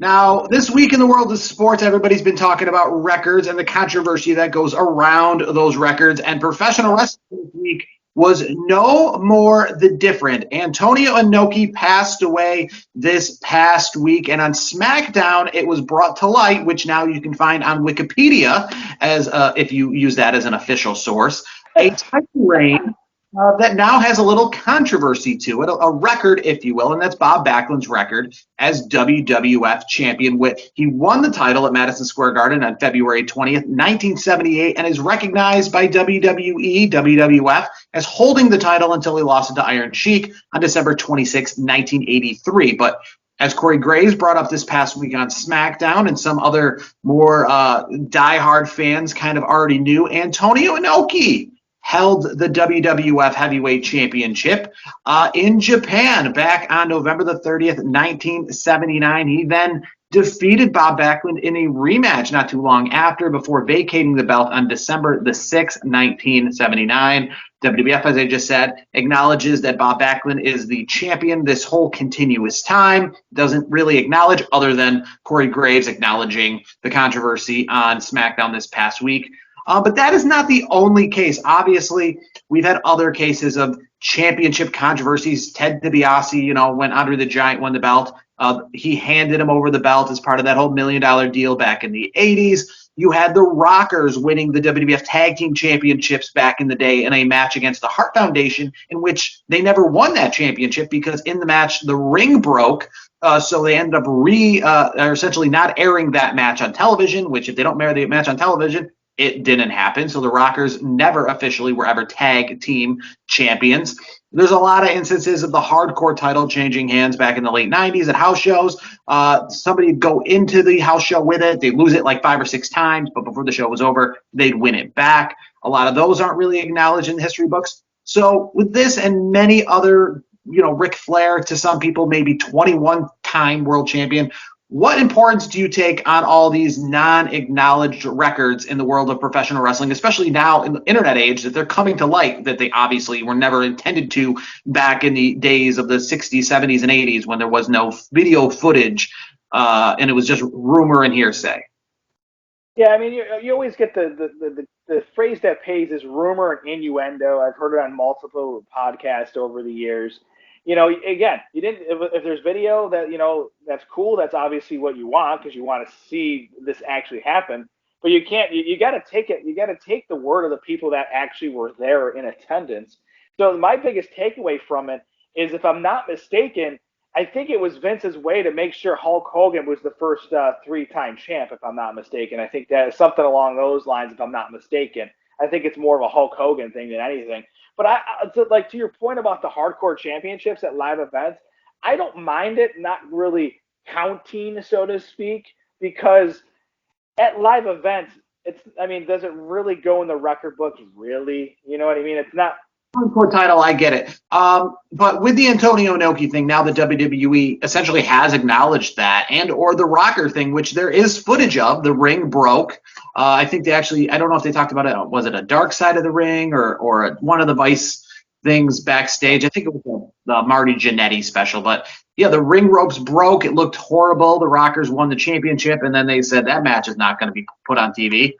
Now, this week in the world of sports, everybody's been talking about records and the controversy that goes around those records. And professional wrestling this week was no more the different. Antonio Inoki passed away this past week. And on Smackdown, it was brought to light, which now you can find on Wikipedia as if you use that as an official source, a title reign that now has a little controversy to it, a record, if you will, and that's Bob Backlund's record as WWF champion. He won the title at Madison Square Garden on February 20th, 1978, and is recognized by WWE, WWF, as holding the title until he lost it to Iron Sheik on December 26, 1983. But as Corey Graves brought up this past week on SmackDown, and some other more diehard fans kind of already knew, Antonio Inoki held the WWF Heavyweight Championship in Japan back on November the 30th, 1979. He then defeated Bob Backlund in a rematch not too long after, before vacating the belt on December the 6th, 1979. WWF, as I just said, acknowledges that Bob Backlund is the champion this whole continuous time. Doesn't really acknowledge, other than Corey Graves acknowledging the controversy on SmackDown this past week. But that is not the only case. Obviously, we've had other cases of championship controversies. Ted DiBiase, when Andre the Giant won the belt, he handed him over the belt as part of that whole $1 million deal back in the 80s. You had the Rockers winning the WWF Tag Team Championships back in the day in a match against the Hart Foundation, in which they never won that championship because in the match the ring broke. So they ended up essentially not airing that match on television, which if they don't air the match on television, it didn't happen. So the Rockers never officially were ever tag team champions. There's a lot of instances of the hardcore title changing hands back in the late 90s at house shows. Somebody would go into the house show with it. They'd lose it like 5 or 6 times, but before the show was over, they'd win it back. A lot of those aren't really acknowledged in the history books. So with this and many other, Ric Flair, to some people, maybe 21-time world champion, what importance do you take on all these non-acknowledged records in the world of professional wrestling, especially now in the internet age, that they're coming to light, that they obviously were never intended to back in the days of the 60s, 70s, and 80s when there was no video footage and it was just rumor and hearsay? Yeah, I mean, you always get the phrase that pays is rumor and innuendo. I've heard it on multiple podcasts over the years. Again, you didn't. If there's video that that's cool. That's obviously what you want, because you want to see this actually happen. But you can't. You got to take it. You got to take the word of the people that actually were there in attendance. So my biggest takeaway from it is, if I'm not mistaken, I think it was Vince's way to make sure Hulk Hogan was the first 3-time champ. If I'm not mistaken, I think that is something along those lines. If I'm not mistaken, I think it's more of a Hulk Hogan thing than anything. But to your point about the hardcore championships at live events, I don't mind it not really counting, so to speak, because at live events, does it really go in the record books? Really? You know what I mean? It's not. Hardcore title, I get it. But with the Antonio Inoki thing, now the WWE essentially has acknowledged that, and or the Rocker thing, which there is footage of. The ring broke. I think I don't know if they talked about it. Was it a dark side of the ring or one of the Vice things backstage? I think it was the Marty Jannetty special. But yeah, the ring ropes broke. It looked horrible. The Rockers won the championship, and then they said that match is not going to be put on TV.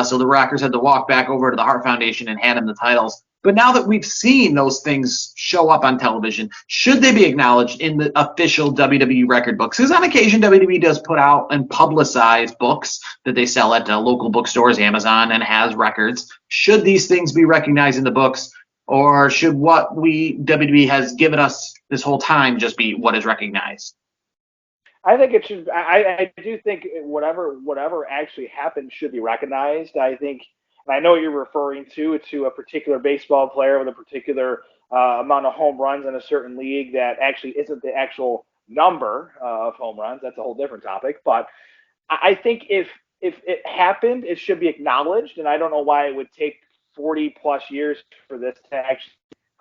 So the Rockers had to walk back over to the Hart Foundation and hand them the titles. But now that we've seen those things show up on television, should they be acknowledged in the official WWE record books? Because on occasion, WWE does put out and publicize books that they sell at local bookstores, Amazon, and has records. Should these things be recognized in the books, or should what WWE has given us this whole time just be what is recognized? I think it should. I do think whatever actually happened should be recognized. I think. And I know what you're referring to a particular baseball player with a particular amount of home runs in a certain league that actually isn't the actual number of home runs. That's a whole different topic. But I think if it happened, it should be acknowledged. And I don't know why it would take 40 plus years for this to actually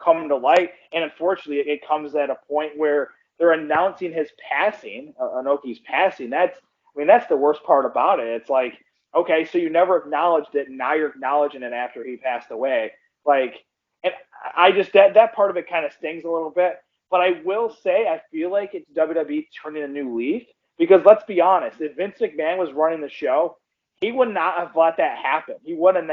come to light. And unfortunately, it comes at a point where they're announcing his passing, Inoki's passing. That's the worst part about it. It's like, okay, so you never acknowledged it, and now you're acknowledging it after he passed away. And I just that part of it kind of stings a little bit. But I will say, I feel like it's WWE turning a new leaf, Because let's be honest, if Vince McMahon was running the show, he would not have let that happen. He would have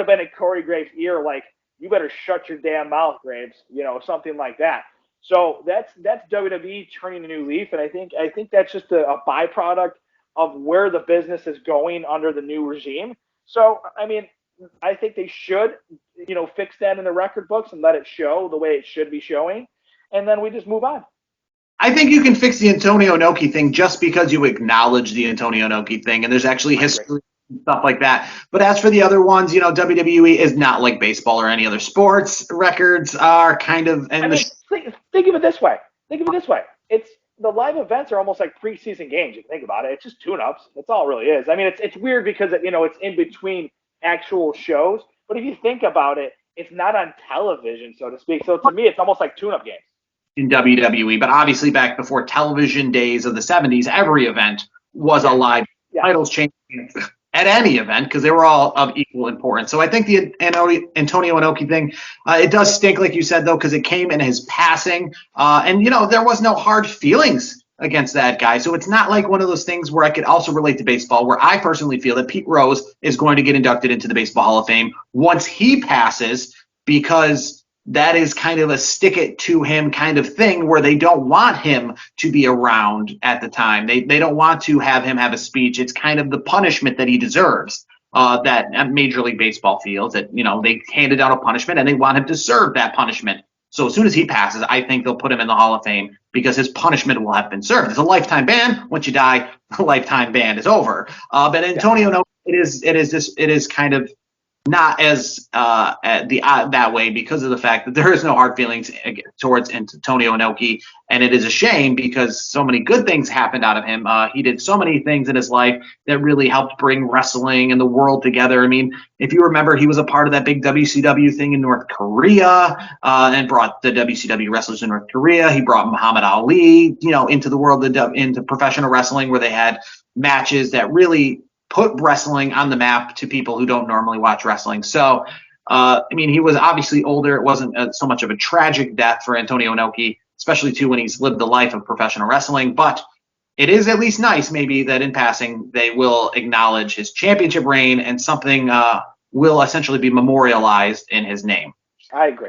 been in Corey Graves' ear like, you better shut your damn mouth, Graves, something like that. So that's WWE turning a new leaf, and I think that's just a byproduct of where the business is going under the new regime. So I mean, I think they should, fix that in the record books and let it show the way it should be showing, and then we just move on. I think you can fix the Antonio Inoki thing just because you acknowledge the Antonio Inoki thing, and there's actually history and stuff like that. But as for the other ones, WWE is not like baseball or any other sports. Records are kind of. And think of it this way. It's the live events are almost like preseason games. You can think about it. It's just tune-ups. That's all it really is. I mean, it's weird because it's in between actual shows. But if you think about it, it's not on television, so to speak. So to me, it's almost like tune-up games. In WWE, but obviously back before television days of the 70s, every event was a live titles change at any event because they were all of equal importance. So I think the Antonio Inoki thing, it does stink, like you said, though, because it came in his passing. And there was no hard feelings against that guy. So it's not like one of those things where I could also relate to baseball, where I personally feel that Pete Rose is going to get inducted into the Baseball Hall of Fame once he passes, because that is kind of a stick it to him kind of thing where they don't want him to be around at the time. They don't want to have him have a speech. It's kind of the punishment that he deserves, that Major League Baseball feels that, they handed down a punishment and they want him to serve that punishment. So as soon as he passes, I think they'll put him in the Hall of Fame because his punishment will have been served. It's a lifetime ban. Once you die, the lifetime ban is over. But Antonio, it is kind of not as that way because of the fact that there is no hard feelings towards Antonio Inoki, and it is a shame because so many good things happened out of him. He did so many things in his life that really helped bring wrestling and the world together. I mean, if you remember, he was a part of that big WCW thing in North Korea, and brought the WCW wrestlers in North Korea. He brought Muhammad Ali, into the world, into professional wrestling, where they had matches that really put wrestling on the map to people who don't normally watch wrestling. So, I mean, he was obviously older. It wasn't so much of a tragic death for Antonio Inoki, especially too when he's lived the life of professional wrestling. But it is at least nice maybe that in passing they will acknowledge his championship reign and something will essentially be memorialized in his name. I agree.